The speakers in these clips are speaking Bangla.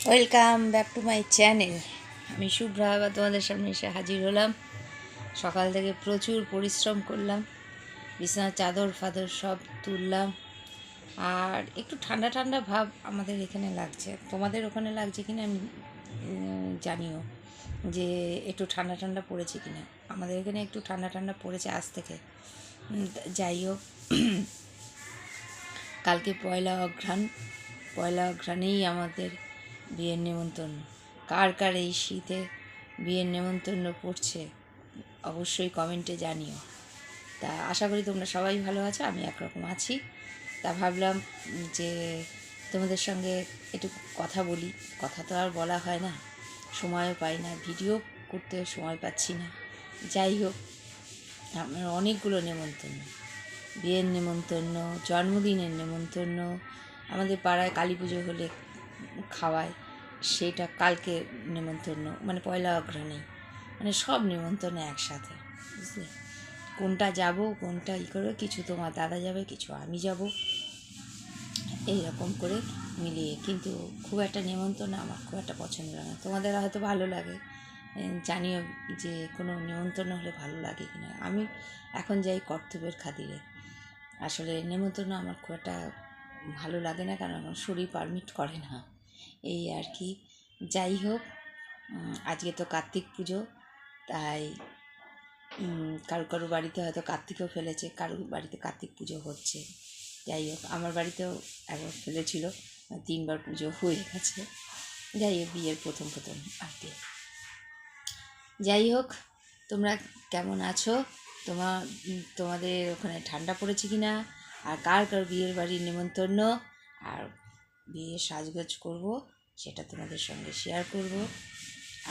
Welcome back to my channel. আমি শুভ্রা, আবার তোমাদের সামনে এসে হাজির হলাম। সকাল থেকে প্রচুর পরিশ্রম করলাম, বিছানার চাদর ফাদর সব তুললাম। আর একটু ঠান্ডা ঠান্ডা ভাব আমাদের এখানে লাগছে, তোমাদের ওখানে লাগছে কিনা আমি জানিও যে একটু ঠান্ডা ঠান্ডা পড়েছে কিনা। আমাদের এখানে একটু ঠান্ডা ঠান্ডা পড়েছে আজ থেকে। যাই হোক, কালকে পয়লা অঘ্রাণেই আমাদের বিয়ের নেমন্তন্ন। কার কার এই শীতে বিয়ের নেমন্তন্ন পড়ছে অবশ্যই কমেন্টে জানিও। তা আশা করি তোমরা সবাই ভালো আছো, আমি একরকম আছি। তা ভাবলাম যে তোমাদের সঙ্গে একটু কথা বলি। কথা তো আর বলা হয় না, সময়ও পাই না, ভিডিও করতেও সময় পাচ্ছি না। যাই হোক, আমার অনেকগুলো নেমন্তন্ন, বিয়ের নেমন্তন্ন, জন্মদিনের নেমন্তন্ন, আমাদের পাড়ায় কালী পুজো হলে খাওয়ায়, সেটা কালকে নেমন্তন্ন, মানে পয়লা অঘ্রাণেই, মানে সব নেমন্তন্ন একসাথে, বুঝলে? কোনটা যাব, কোনটা করবে, কিছু তোমার দাদা যাবে, কিছু আমি যাব, এইরকম করে মিলিয়ে। কিন্তু খুব একটা নেমন্তন্ন আমার খুব একটা পছন্দ লাগে না। তোমাদের হয়তো ভালো লাগে, জানিও যে কোনো নেমন্তন্ন হলে ভালো লাগে কিনা। আমি এখন যাই কর্তব্যের খাতিরে, আসলে নেমন্তন্ন আমার খুব একটা ভালো লাগে না, কারণ আমার শরীর পারমিট করে না, এই আর কি। যাই হোক, আজকে তো কার্তিক পুজো, তাই কারো বাড়িতে হয়তো কার্তিকও ফেলেছে, কারোর বাড়িতে কার্তিক পুজো হচ্ছে। যাই হোক, আমার বাড়িতেও একবার ফেলেছিল, 3বার পুজো হয়ে গেছে। যাই হোক, বিয়ের প্রথম আর কি। যাই হোক, তোমরা কেমন আছো? তোমাদের ওখানে ঠান্ডা পড়েছে কি না? আর কার কার বিয়ের বাড়ির নেমন্তন্ন আর বিয়ের সাজগোজ করব, সেটা তোমাদের সঙ্গে শেয়ার করব।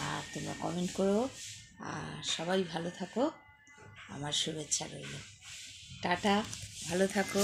আর তোমরা কমেন্ট করো। আর সবাই ভালো থাকো, আমার শুভেচ্ছা রইল। টাটা, ভালো থাকো।